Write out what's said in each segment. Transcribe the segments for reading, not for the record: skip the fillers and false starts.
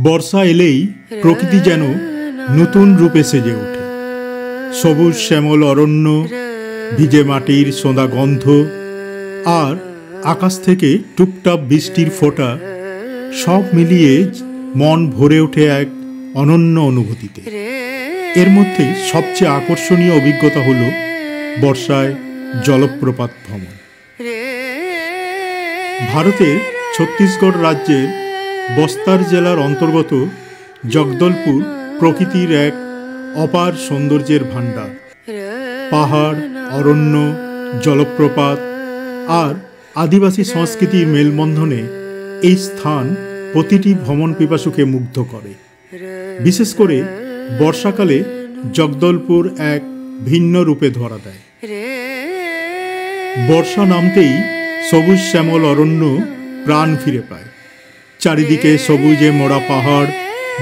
বর্ষা এলেই প্রকৃতি যেন নতুন রূপে সেজে ওঠে। সবুজ শ্যামল অরণ্য, ভিজে মাটির সোঁদা গন্ধ আর আকাশ থেকে টুপটাপ বৃষ্টির ফোঁটা সব মিলিয়ে মন ভরে ওঠে এক অনন্য অনুভূতিতে। এর মধ্যে সবচেয়ে আকর্ষণীয় অভিজ্ঞতা হল বর্ষায় জলপ্রপাত ভ্রমণ। ভারতের ছত্তিশগড় রাজ্যের বস্তার জেলার অন্তর্গত জগদলপুর প্রকৃতির এক অপার সৌন্দর্যের ভাণ্ডার। পাহাড়, অরণ্য, জলপ্রপাত আর আদিবাসী সংস্কৃতির মেলবন্ধনে এই স্থান প্রতিটি ভ্রমণ পিপাসুকে মুগ্ধ করে। বিশেষ করে বর্ষাকালে জগদলপুর এক ভিন্ন রূপে ধরা দেয়। বর্ষা নামতেই সবুজ শ্যামল অরণ্য প্রাণ ফিরে পায়। চারিদিকে সবুজে মোড়া পাহাড়,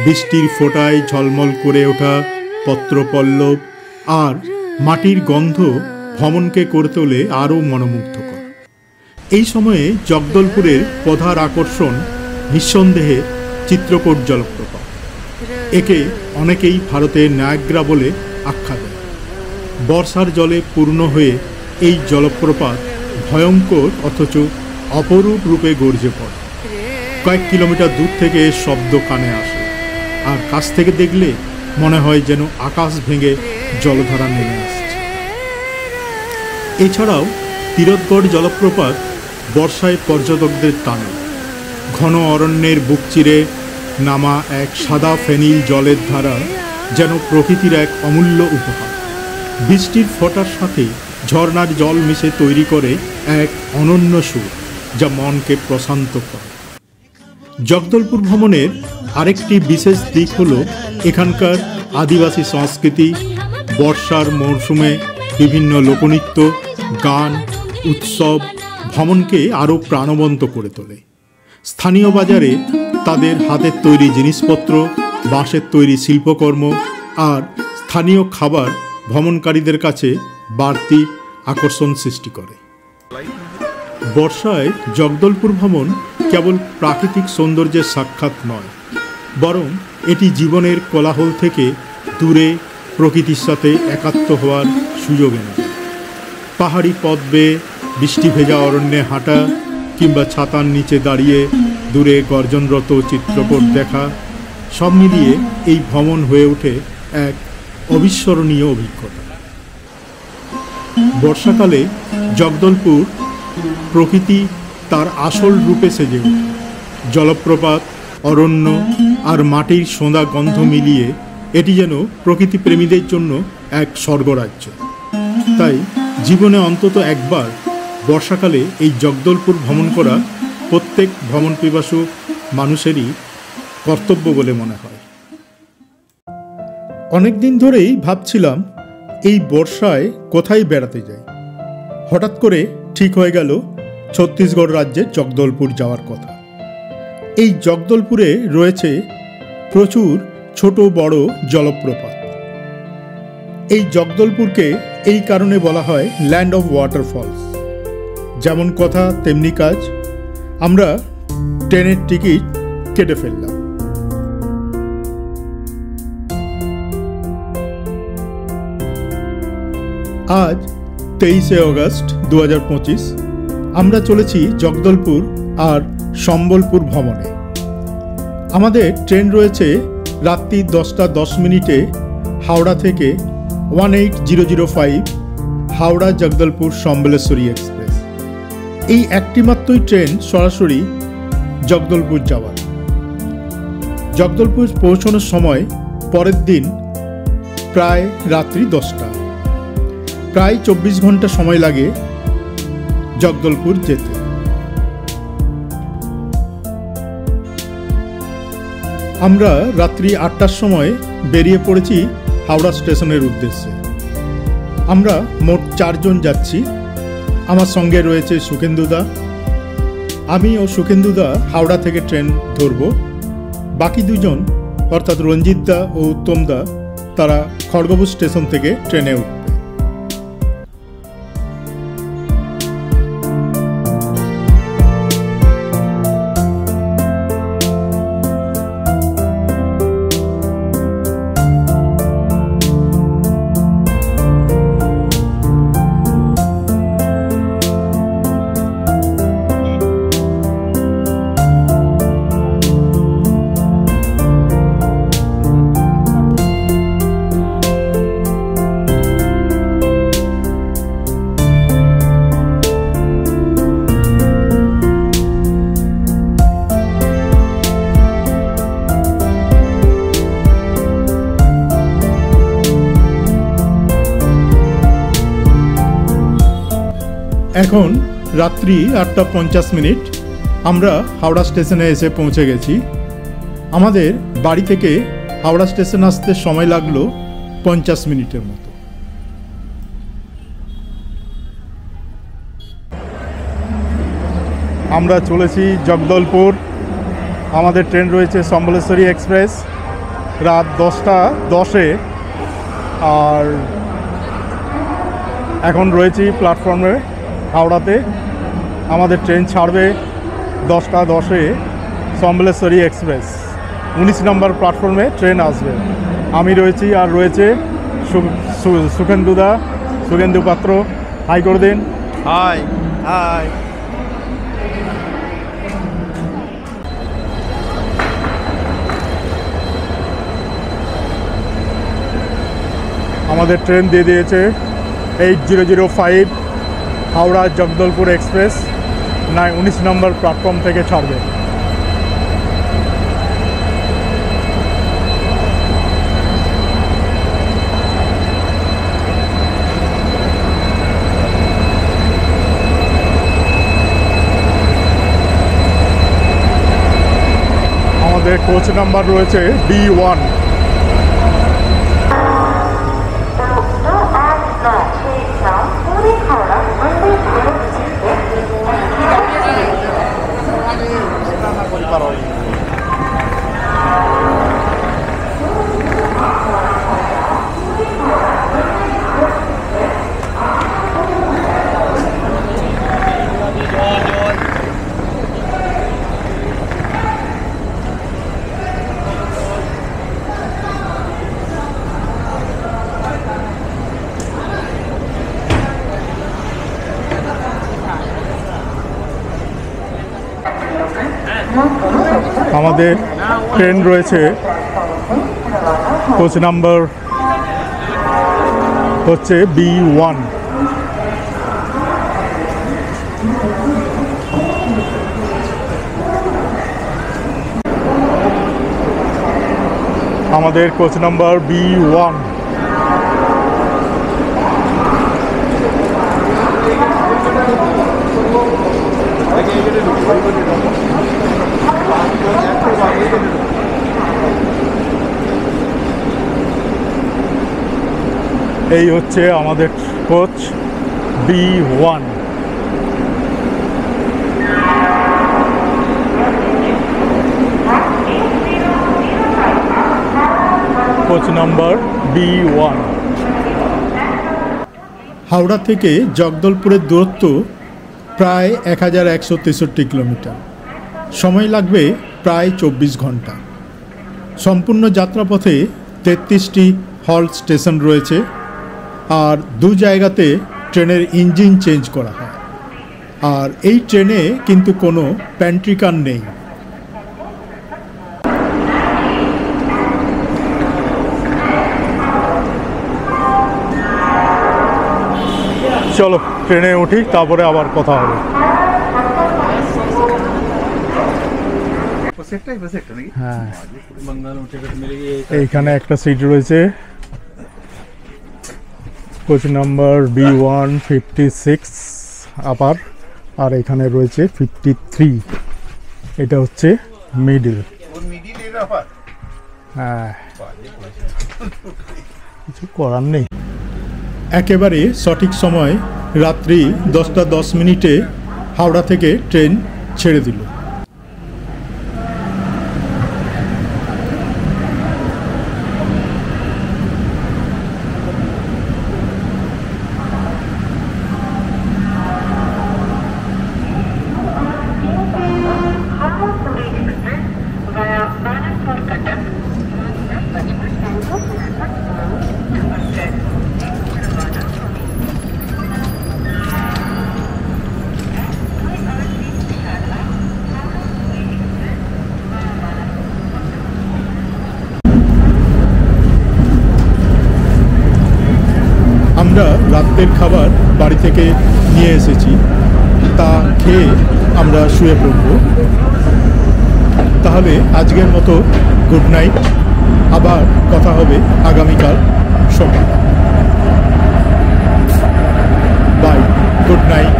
বৃষ্টির ফোঁটায় ঝলমল করে ওঠা পত্রপল্লব আর মাটির গন্ধ ভ্রমণকে করে তোলে আরও মনোমুগ্ধকর। এই সময়ে জগদলপুরের প্রধান আকর্ষণ নিঃসন্দেহে চিত্রকূট জলপ্রপাত। একে অনেকেই ভারতের নায়াগ্রা বলে আখ্যা দেয়। বর্ষার জলে পূর্ণ হয়ে এই জলপ্রপাত ভয়ঙ্কর অথচ অপরূপ রূপে গর্জে পড়ে। কয়েক কিলোমিটার দূর থেকে শব্দ কানে আসে, আর কাছ থেকে দেখলে মনে হয় যেন আকাশ ভেঙে জলধারা নেমে আসছে। এছাড়াও তীরথগড় জলপ্রপাত বর্ষায় পর্যটকদের টানে। ঘন অরণ্যের বুক চিরে নামা এক সাদা ফেনিল জলের ধারা যেন প্রকৃতির এক অমূল্য উপহার। বৃষ্টির ফোঁটার সাথে ঝর্ণার জল মিশে তৈরি করে এক অনন্য সুর, যা মনকে প্রশান্ত করে। জগদলপুর ভ্রমণের আরেকটি বিশেষ দিক হল এখানকার আদিবাসী সংস্কৃতি। বর্ষার মরশুমে বিভিন্ন লোকনৃত্য, গান, উৎসব ভ্রমণকে আরও প্রাণবন্ত করে তোলে। স্থানীয় বাজারে তাদের হাতের তৈরি জিনিসপত্র, বাঁশের তৈরি শিল্পকর্ম আর স্থানীয় খাবার ভ্রমণকারীদের কাছে বাড়তি আকর্ষণ সৃষ্টি করে। বর্ষায় জগদলপুর ভ্রমণ কেবল প্রাকৃতিক সৌন্দর্যের সাক্ষাৎ নয়, বরং এটি জীবনের কোলাহল থেকে দূরে প্রকৃতির সাথে একাত্ম হওয়ার সুযোগ এনে দেয়। পাহাড়ি পথ বেয়ে বৃষ্টি ভেজা অরণ্যে হাঁটা কিংবা ছাতার নিচে দাঁড়িয়ে দূরে গর্জনরত চিত্রকূট দেখা, সব মিলিয়ে এই ভ্রমণ হয়ে ওঠে এক অবিস্মরণীয় অভিজ্ঞতা। বর্ষাকালে জগদলপুর প্রকৃতি তার আসল রূপে সেজে ওঠে। জলপ্রপাত, অরণ্য আর মাটির সোঁদা গন্ধ মিলিয়ে এটি যেন প্রকৃতি প্রেমীদের জন্য এক স্বর্গরাজ্য। তাই জীবনে অন্তত একবার বর্ষাকালে এই জগদলপুর ভ্রমণ করা প্রত্যেক ভ্রমণ পিপাসু মানুষেরই কর্তব্য বলে মনে হয়। অনেক দিন ধরেই ভাবছিলাম এই বর্ষায় কোথায় বেড়াতে যাই। হঠাৎ করে ঠিক হয়ে গেল ছত্তিশগড় রাজ্যের জগদলপুর যাওয়ার কথা। এই জগদলপুরে রয়েছে প্রচুর ছোট বড় জলপ্রপাত। এই জগদলপুরকে এই কারণে বলা হয় ল্যান্ড অফ ওয়াটারফলস। যেমন কথা তেমনি কাজ, আমরা ট্রেনের টিকিট কেটে ফেললাম। আজ 23শে অগস্ট 2025। আমরা চলেছি জগদলপুর আর সম্বলপুর ভ্রমণে। আমাদের ট্রেন রয়েছে রাত্রি 10টা 10 মিনিটে হাওড়া থেকে 18005 হাওড়া জগদলপুর সম্বলেশ্বরী এক্সপ্রেস। এই একটি মাত্রই ট্রেন সরাসরি জগদলপুর যাওয়ার। জগদলপুর পৌঁছানোর সময় পরের দিন প্রায় রাত্রি 10টা। প্রায় 24 ঘন্টা সময় লাগে জগদলপুর যেতে। আমরা রাত্রি 8টার সময় বেরিয়ে পড়েছি হাওড়া স্টেশনের উদ্দেশ্যে। আমরা মোট 4 জন যাচ্ছি। আমার সঙ্গে রয়েছে সুখেন্দুদা। আমি ও সুখেন্দুদা হাওড়া থেকে ট্রেন ধরব। বাকি দুজন অর্থাৎ রঞ্জিতদা ও উত্তমদা তারা খড়গপুর স্টেশন থেকে ট্রেনে উঠবে। এখন রাত্রি 8:50। আমরা হাওড়া স্টেশনে এসে পৌঁছে গেছি। আমাদের বাড়ি থেকে হাওড়া স্টেশন আসতে সময় লাগলো 50 মিনিটের মতো। আমরা চলেছি জগদলপুর। আমাদের ট্রেন রয়েছে সম্বলেশ্বরী এক্সপ্রেস রাত 10:10-এ। আর এখন রয়েছি প্ল্যাটফর্মে হাওড়াতে। আমাদের ট্রেন ছাড়বে 10:10-এ সম্বলেশ্বরী এক্সপ্রেস। 19 নম্বর প্ল্যাটফর্মে ট্রেন আসবে। আমি রয়েছি, আর রয়েছে সুখেন্দু পাত্র। হাই করে দিন। High high. আমাদের ট্রেন দিয়ে দিয়েছে 8005 হাওড়া জগদলপুর এক্সপ্রেস 19 নম্বর প্ল্যাটফর্ম থেকে ছাড়বে। আমাদের কোচ নাম্বার রয়েছে B1। আমাদের ট্রেন রয়েছে কোচ নাম্বার হচ্ছে B1। আমাদের কোচ নাম্বার B1। এই হচ্ছে আমাদের coach B1। Coach number B1। Howrah থেকে জগদলপুরের দূরত্ব প্রায় 1163 কিলোমিটার। সময় লাগবে প্রায় 24 ঘন্টা। সম্পূর্ণ যাত্রাপথে 33টি হল্ট স্টেশন রয়েছে, আর 2 জায়গাতে ট্রেনের ইঞ্জিন চেঞ্জ করা হয়। আর এই ট্রেনে কিন্তু কোনো প্যান্ট্রি কার নেই। চলো ট্রেনে উঠি, তারপরে আবার কথা হবে। হ্যাঁ, এইখানে একটা সিট রয়েছে, কোচ নাম্বার B1 56 আপার, আর এখানে রয়েছে 53। এটা হচ্ছে মিডল। হ্যাঁ, কিছু করার নেই। একেবারে সঠিক সময় রাত্রি 10:10 হাওড়া থেকে ট্রেন ছেড়ে দিল। আমরা রাতের খাবার বাড়ি থেকে নিয়ে এসেছি, তা খেয়ে আমরা শুয়ে পড়ব। তাহলে আজকের মতো গুড নাইট। আবার কথা হবে আগামীকাল সকালে। Bye, good night.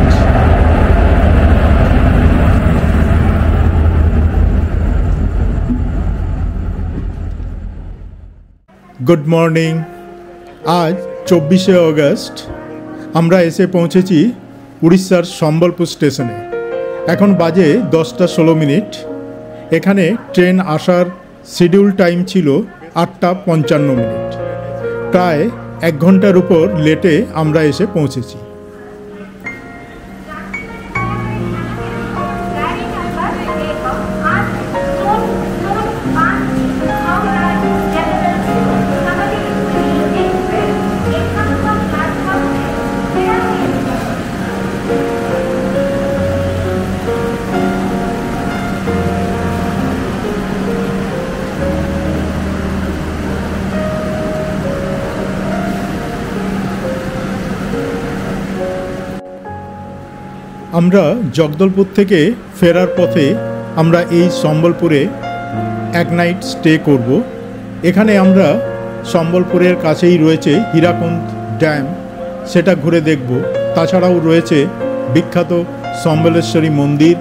Good morning. আজ 24শে অগস্ট। আমরা এসে পৌঁছেছি উড়িষ্যার সম্বলপুর স্টেশনে। এখন বাজে 10টা 16 মিনিট। এখানে ট্রেন আসার শিডিউল টাইম ছিল 8টা 55 মিনিট। প্রায় 1 ঘন্টার উপর লেটে আমরা এসে পৌঁছেছি। আমরা জগদলপুর থেকে ফেরার পথে আমরা এই সম্বলপুরে এক নাইট স্টে করব। এখানে আমরা সম্বলপুরের কাছেই রয়েছে হীরাকুন্দ ড্যাম, সেটা ঘুরে দেখব। তাছাড়াও রয়েছে বিখ্যাত সম্বলেশ্বরী মন্দির,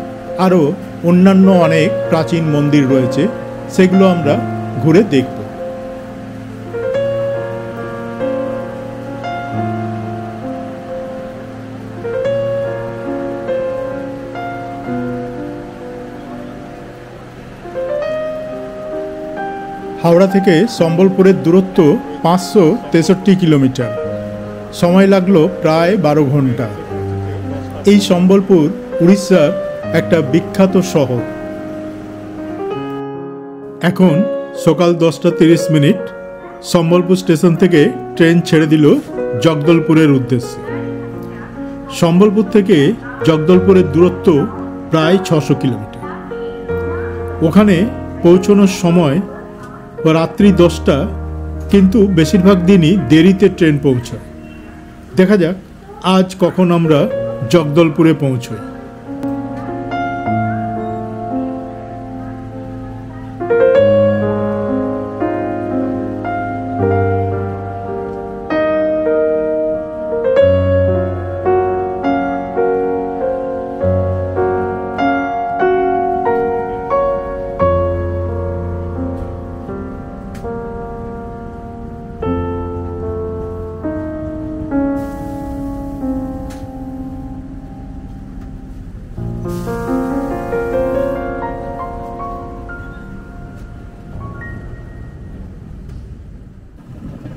আরও অন্যান্য অনেক প্রাচীন মন্দির রয়েছে, সেগুলো আমরা ঘুরে দেখব। হাওড়া থেকে সম্বলপুরের দূরত্ব 563 কিলোমিটার। সময় লাগলো প্রায় 12 ঘন্টা। এই সম্বলপুর উড়িষ্যার একটা বিখ্যাত শহর। এখন সকাল 10টা 30 মিনিট। সম্বলপুর স্টেশন থেকে ট্রেন ছেড়ে দিল জগদলপুরের উদ্দেশ্যে। সম্বলপুর থেকে জগদলপুরের দূরত্ব প্রায় 600 কিলোমিটার। ওখানে পৌঁছানোর সময় রাত্রি 10টা, কিন্তু বেশিরভাগ দিনই দেরিতে ট্রেন পৌঁছায়। দেখা যাক আজ কখন আমরা জগদলপুরে পৌঁছই।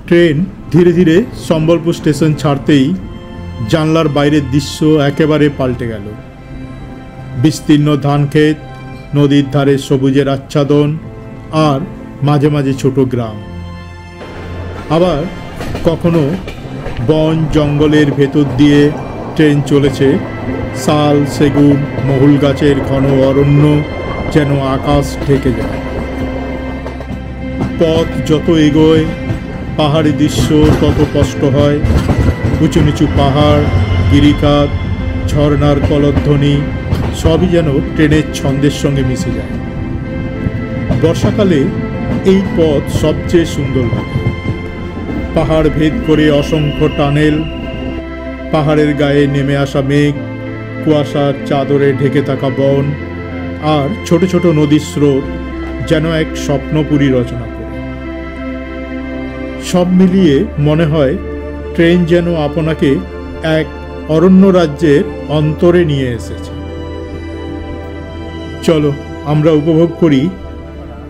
ট্রেন ধীরে ধীরে সম্বলপুর স্টেশন ছাড়তেই জানলার বাইরের দৃশ্য একেবারে পাল্টে গেল। বিস্তীর্ণ ধানক্ষেত, নদীর ধারে সবুজের আচ্ছাদন, আর মাঝে মাঝে ছোট গ্রাম। আবার কখনো বন জঙ্গলের ভেতর দিয়ে ট্রেন চলেছে। শাল, সেগুন, মহুল গাছের ঘন অরণ্য যেন আকাশ ঢেকে যায়। পথ যত এগোয় পাহাড়ি দৃশ্য তত স্পষ্ট হয়। উঁচু নিচু পাহাড়, গিরিখাত, ঝর্ণার কলধ্বনি সবই যেন ট্রেনের ছন্দের সঙ্গে মিশে যায়। বর্ষাকালে এই পথ সবচেয়ে সুন্দর লাগে। পাহাড় ভেদ করে অসংখ্য টানেল, পাহাড়ের গায়ে নেমে আসা মেঘ, কুয়াশার চাদরে ঢেকে থাকা বন, আর ছোট ছোট নদীর স্রোত যেন এক স্বপ্নপুরী রচনা করে। সব মিলিয়ে মনে হয় ট্রেন যেন আপনাকে এক অরণ্য রাজ্যের অন্তরে নিয়ে এসেছে। চলো আমরা উপভোগ করি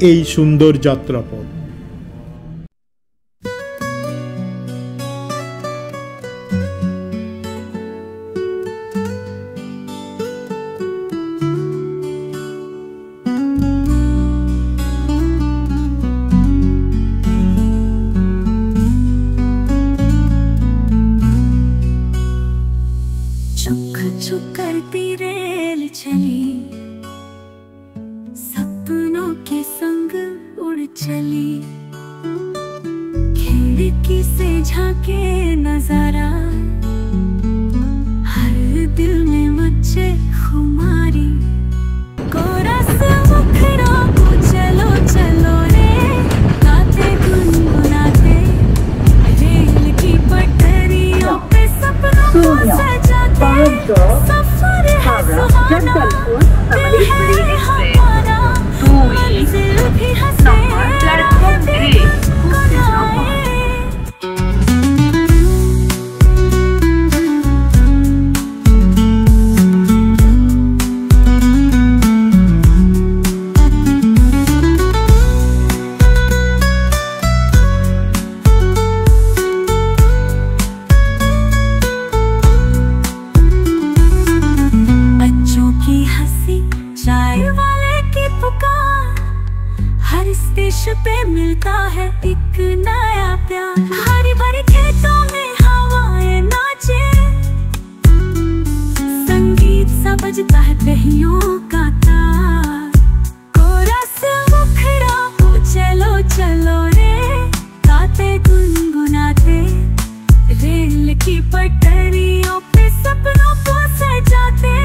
এই সুন্দর যাত্রাপথ। करती रेल चली, सपनों के संग उड़ चली, खिड़की से झांके नजारा, हर दिल में मचे खुमारी। कोरा से मुखड़ा को चलो चलो रे, गाते गुनगुनाते रेल की पटरियों पे सपनों को सजाते। सफर है सुहाना, दिल है हमारा, मंजिल भी हंसे, राह भी गुनाहे। फर्श पे मिलता है एक नया प्यार। हरी भरी खेतों में हवाएं नाचे, संगीत सा बजता है कहियों का तार। कोरस मुखड़ा ओ चलो चलो रे, गाते गुनगुनाते रेल की पटरियों पे सपनों को सजाते।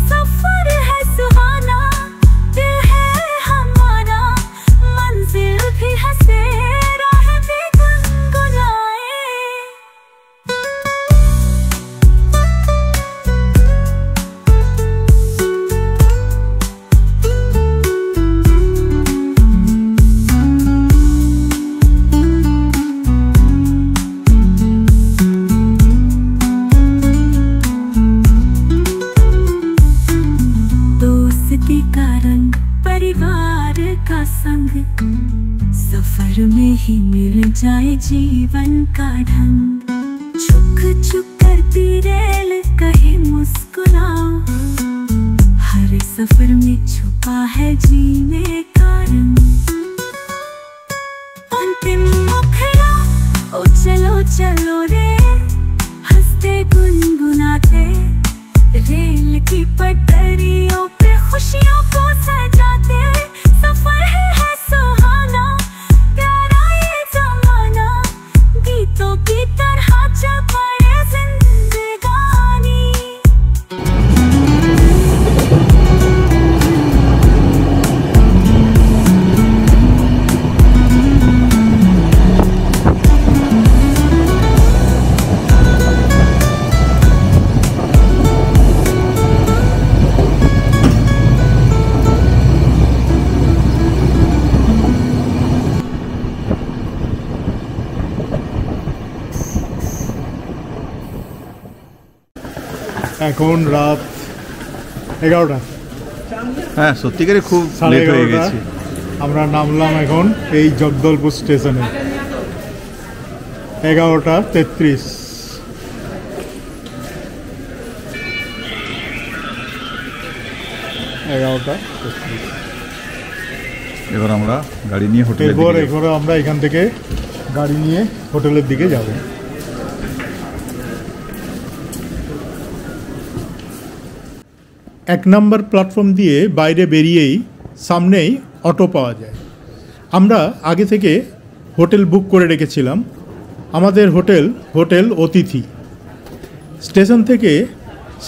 सफर है सुहाना, दिल है हमारा, मंजिल भी हंसे, राह भी गुनगुनाए। दोस्ती का रंग, परिवार का संग, सफर में ही मिल जाए जीवन का ढंग। झुक झुक करती रेल कहे मुस्कुराओ, हर सफर में छुपा है जीने का रंग। अंतिम मुखड़ा ओ चलो चलो रे, हंसते गुनगुनाते रेल की पटरियों पे खुशियों को सजाते। सफर है सुहाना, प्यारा ये जमाना, गीतों की तरह चल पड़े जिंदगानी। এখন রাত 11টা, হ্যাঁ সত্যিকারে খুব সাড়ে লেট হয়ে 11টা। গেছে। আমরা নামলাম এখন এই জগদলপুর স্টেশনে 11:33। এবার আমরা গাড়ি নিয়ে হোটেলে এরপর আমরা এখান থেকে গাড়ি নিয়ে হোটেলের দিকে যাব। এক নম্বর প্ল্যাটফর্ম দিয়ে বাইরে বেরিয়েই সামনেই অটো পাওয়া যায়। আমরা আগে থেকে হোটেল বুক করে রেখেছিলাম। আমাদের হোটেল অতিথি। স্টেশন থেকে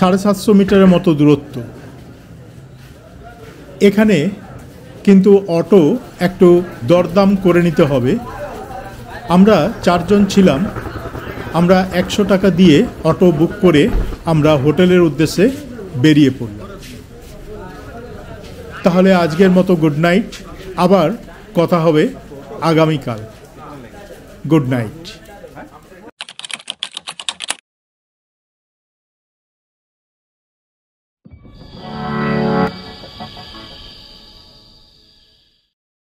750 মিটারের মতো দূরত্ব। এখানে কিন্তু অটো একটু দরদাম করে নিতে হবে। আমরা 4 জন ছিলাম। আমরা 100 টাকা দিয়ে অটো বুক করে আমরা হোটেলের উদ্দেশ্যে বেরিয়ে পড়লাম। তাহলে আজকের মতো গুড নাইট, আবার কথা হবে আগামীকাল। Good night.